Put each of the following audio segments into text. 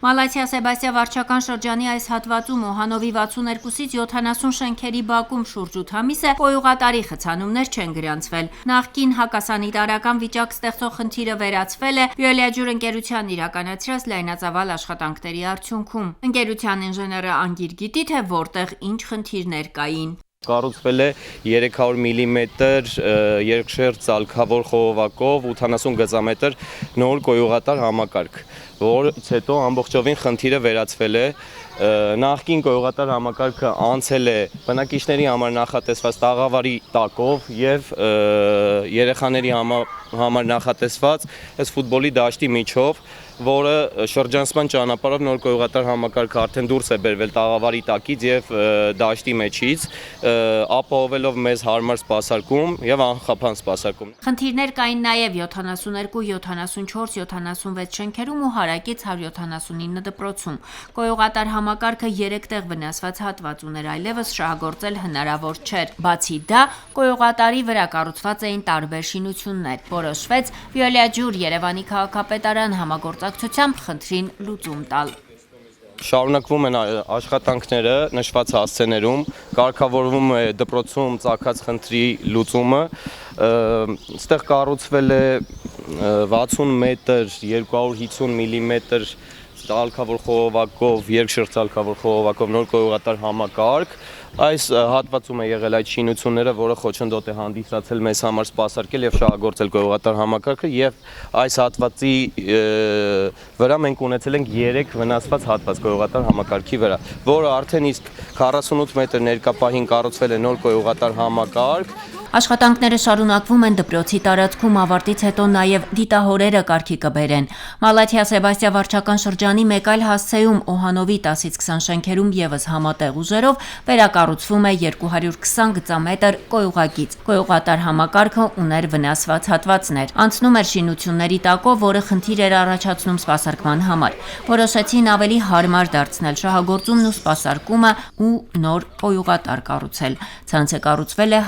Մալաթիա Սեբաստիա վարչական շրջանի այս հատվածում Օհանովի 62-ից 70 շենքերի բակում շուրջ 8 ամիս է կոյուղատարի խցանումներ չեն գրանցվել։ Նախկին հակասանիտարական վիճակ ստեղծող խնդիրը վերացվել է Վիոլիաջուր ընկերության իրականացրած լայնածավալ աշխատանքների արդյունքում։ Ընկերության ինժեները անգիր գիտի, թե որտեղ ինչ խնդիրներ կային։ Կառուցվել է 300 միլիմետր երկշերտ ծալքավոր խողովակով 80 գծամետր նոր կոյուղատար համակարգ, որից հետո ամբողջովին խնդիրը վերացվել է։ Նախկին կոյուղատար համակարգը անցել է բնակիչների համար նախատեսված տաղավարի տակով եւ երեխաների համար նախատեսված այս ֆուտբոլի դաշտի միջով, որը շրջանցման ճանապարհով նոր կոյուղատար համակարգը արդեն դուրս է բերվել տաղավարի տակից եւ դաշտի մեջից, ապահովելով մեզ հարմար սպասարկում եւ անխափան սպասարկում։ Խնդիրներ կային նաեւ 72, 74, 76 շենքերում ու հարակից 179 դպրոցում։ Կոյուղատար համակարգը 3 տեղ վնասված հատված ուներ, այլևս շահագործել հնարավոր չէր։ Բացի դա, կոյուղատարի վրա կառուցված էին տարբեր շինություններ։ Որոշվեց Վիոլիաջուր Երևանի քաղաքապետարան համագործակցությամբ խնդրին լուծում տալ։ Շարունակվում են աշխատանքները նշված հասցեներում, կարգավորվում է դպրոցում ծագած խնդրի լուծումը, այստեղ կառուցվել է 60 մետր 250 միլիմետր ծալքավոր խողովակով, երկշերտ ծալքավոր խողովակով նոր կոյուղատար համակարգ։ Այս հատվածում է եղել այդ շինությունները, որը խոչընդոտ է հանդիսացել մեզ համար սպասարկել եւ շահագործել կոյուղատար համակարգը, եւ այս հատվածի վրա մենք ունեցել ենք 3 վնասված հատված կոյուղատար համակարգի վրա, որը արդեն իսկ 48 մետր ներկապահին կառուցվել է նոր կոյուղատար համակարգ։ Աշխատանքները շարունակվում են դպրոցի տարածքում, ավարտից հետո նաև դիտահորերը կարգի կբերեն։ Մալաթիա Սեբաստիա վարչական շրջանի մեկ այլ հասցեում Օհանովի 10-ից 20 շենքերում եւս համատեղ ուժերով վերակառուցվում է 220 գծամետր կոյուղագիծ։ Կոյուղատար համակարգը ուներ վնասված հատվածներ։ Անցնում էր շինությունների տակով, որը խնդիր էր առաջացնում սպասարկման համար։ Որոշեցին ավելի հարմար դարձնել շահագործումն ու սպասարկումը ու նոր կոյուղատար կառուցել։ Ցանցը կառուցվել է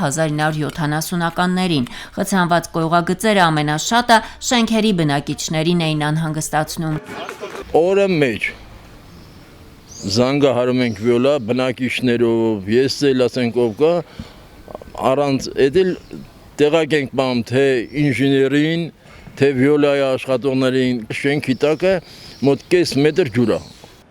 1970-ականներին։ Խցանված կոյուղագծերը ամենաշատը շենքերի բնակիչներին էին անհանգստացնում։ Օրը մեջ զանգահարում ենք Վիոլա բնակիչներով, ես էլ ասենք ով կա, առանց էդել տեղակ ենք բամ թե ինժեներին, թե Վիոլայի աշխատողներին, շենքի տակը մոտ կես մետր ջուր է։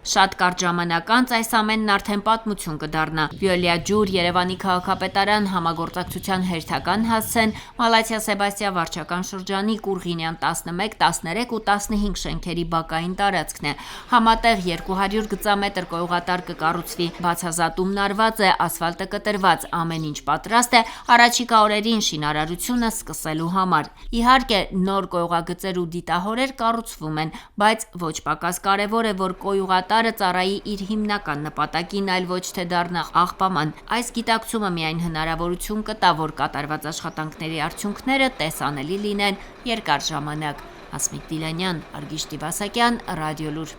Շատ կարճ ժամանակ անց այս ամենն արդեն պատմություն կդառնա։ Վիոլիաջուր Երևանի քաղաքապետարան համագործակցության հերթական հասցեն Մալաթիա Սեբաստիա վարչական շրջանի Կուրղինյան 11, 13 ու 15 շենքերի բակային տարածքն է։ Համատեղ 200 գծամետր կոյուղատար կկառուցվի, բացազատումն արված է, ասֆալտը կտրված, ամեն ինչ պատրաստ է առաջիկա օրերին շինարարությունը սկսելու համար։ Իհարկե, նոր կոյուղագծեր ու դիտահորեր կառուցվում են, բայց ոչ պակաս կարևոր է, որ կոյուղատարը ծառայի իր հիմնական նպատակին, այլ ոչ թե դառնա աղբաման։ Այս գիտակցումը միայն հնարավորություն կտա, որ կատարված աշխատանքների արդյունքները տեսանելի լինեն երկար ժամանակ։ Հասմիկ Դիլանյան, Արգիշ Տիվասակյան, Ռադիոլուր։